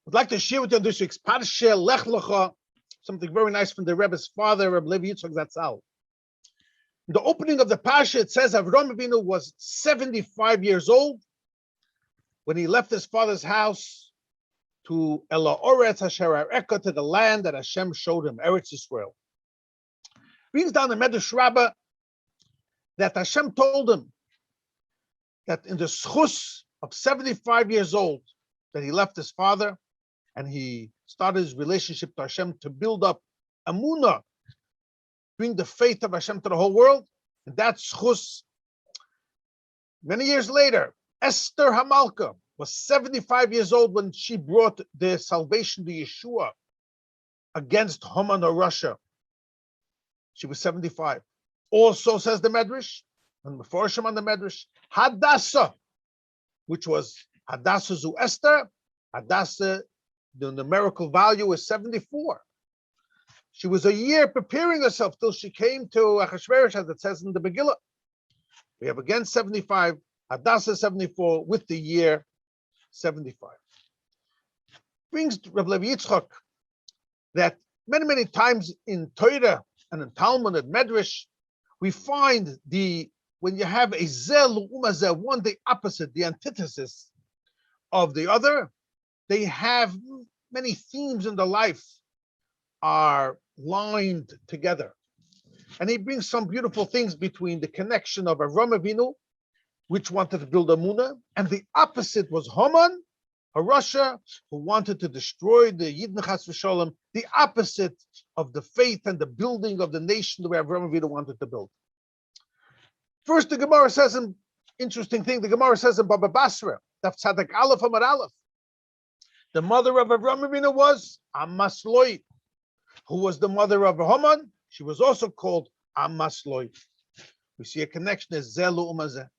I'd like to share with you this week's Parshas Lech Lecha, something very nice from the Rebbe's father, Rabbi Yitzchok Zatzal. In the opening of the Parsha, it says Avrohom was 75 years old when he left his father's house to Oretz Asher Areka, to the land that Hashem showed him, Eretz Yisrael. Brings down the Medrash Rabbah that Hashem told him that in the schus of 75 years old that he left his father and he started his relationship to Hashem to build up Amunah, bring the faith of Hashem to the whole world. And that schus, many years later, Esther Hamalka was 75 years old when she brought the salvation to Yeshua against Haman or Russia. She was 75. Also, says the Medrash, and before Hashem on the Medrash, Hadasah, which was Hadasah zu Esther, Hadasah, the numerical value is 74. She was a year preparing herself till she came to Achashverosh, as it says in the Migilah. We have again 75, Hadasah 74, with the year 75. Brings Rabbi Yitzchok that many times in Torah and in Talmud and Medrash, we find when you have a zel umazeh, one the opposite, the antithesis of the other, they have many themes in the life are lined together. And he brings some beautiful things between the connection of Avram, which wanted to build Amunah, and the opposite was Haman, a Russia, who wanted to destroy the Yidden Chas v'Sholem, the opposite of the faith and the building of the nation the way Avram wanted to build. First, the Gemara says an interesting thing. The Gemara says in Baba Basra, Daf Tzadik Aleph Amar Aleph, the mother of Avram was Amasloi, who was the mother of Haman. She was also called Amasloi. We see a connection as Zelu Umazeh.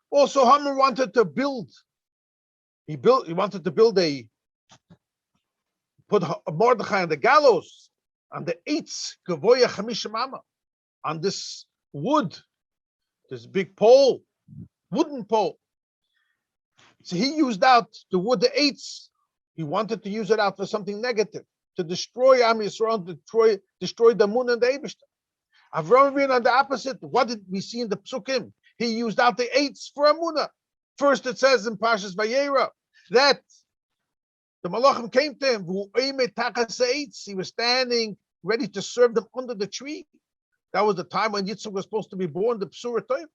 Also, Haman wanted to build. He wanted to build put Mordechai on the gallows, on the Eitz Gavoya Chamishim Amma, on this wood, this big pole, wooden pole. So he used out the wood, the Eitz. He wanted to use it out for something negative, to destroy Am Yisrael, destroy the Mun and the Eibishter. Avram on the opposite. What did we see in the Psukim? He used out the Eitz for Amunah. First, it says in Parshas Vayera that the Malachim came to him. He was standing ready to serve them under the tree. That was the time when Yitzchok was supposed to be born, the Psura Toiv.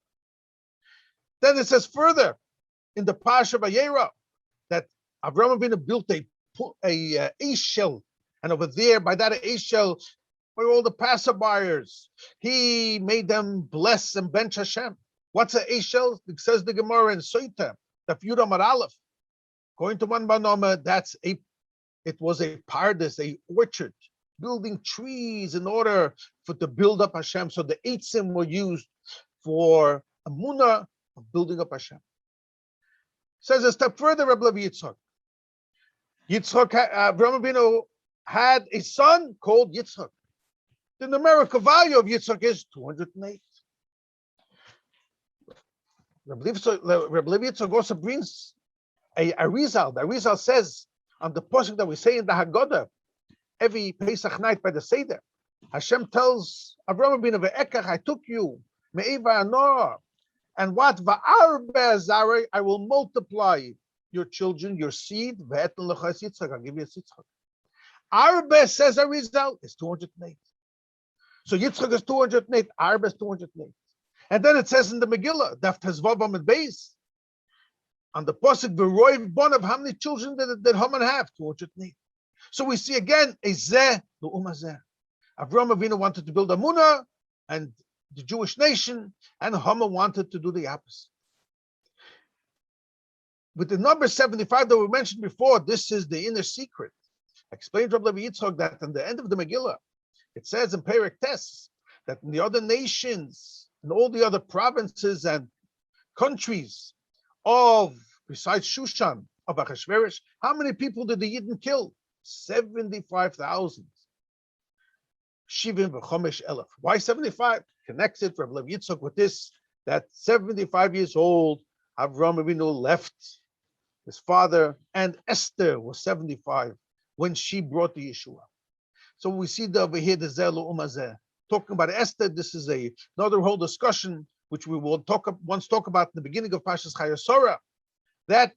Then it says further in the Parsha Vayera that Avram built a ace shell, and over there by that ace shell were all the passerbyers. He made them bless and bench Hashem. What's an ace shell? It says the Gemara in Soita, the Yud Amar Aleph. Going to one Banoma, it was a paradise, a orchard, building trees in order to build up Hashem. So the eitzim were used for Amunah of building up Hashem. Says a step further, Rabbi Yitzchok. Avram had a son called Yitzchok. The numerical value of Yitzchok is 208. Rabbi Yitzchok also brings a Arizal. The Arizal says on the pasuk that we say in the Haggadah every Pesach night by the Seder, Hashem tells Avram Avinu, I took you, me'eva anor, and what va'arbe I will multiply your children, your seed, ve'etan lechas Yitzchak, I'll give you a Yitzchak. Arbe, says Arizal, is 208. So Yitzchak is 208, Arbe is 208. And then it says in the Migilah, Daf Tezvav Amud Beis, on the pasuk, V'roiv Bonav, how many children did Haman have? 208. So we see again a Zeh L'Umazeh. Avram Avinu wanted to build Amunah and the Jewish nation, and Haman wanted to do the opposite. With the number 75 that we mentioned before, this is the inner secret. Explained Rabbi Yitzchok that in the end of the Megillah, it says in Perek Tes that in the other nations, in all the other provinces and countries besides Shushan, of Achashverosh, how many people did the Yidden kill? 75,000. Shivim v'chomesh elef. Why 75? Connected from Rabbi Yitzchok with this, that 75 years old, Avram Avinu left his father, and Esther was 75 when she brought the Yeshua. So we see over here the Zelu Umazeh. Talking about Esther, this is another whole discussion which we will talk about in the beginning of Parshas Chayasora, that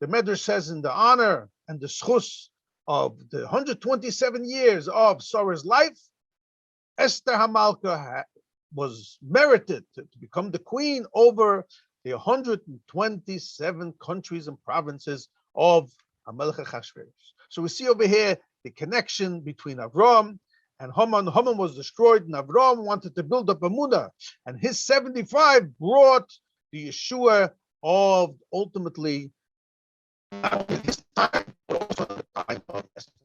the Medrash says in the honor and the schus of the 127 years of Sarah's life, Esther Hamalka was merited to become the queen over the 127 countries and provinces of Hamelech Achashverosh. So we see over here the connection between Avrohom and Haman. Haman was destroyed, and Avrohom wanted to build up Emunah, and his 75 brought the Yeshua of ultimately not in his time, but also in the time of Esther.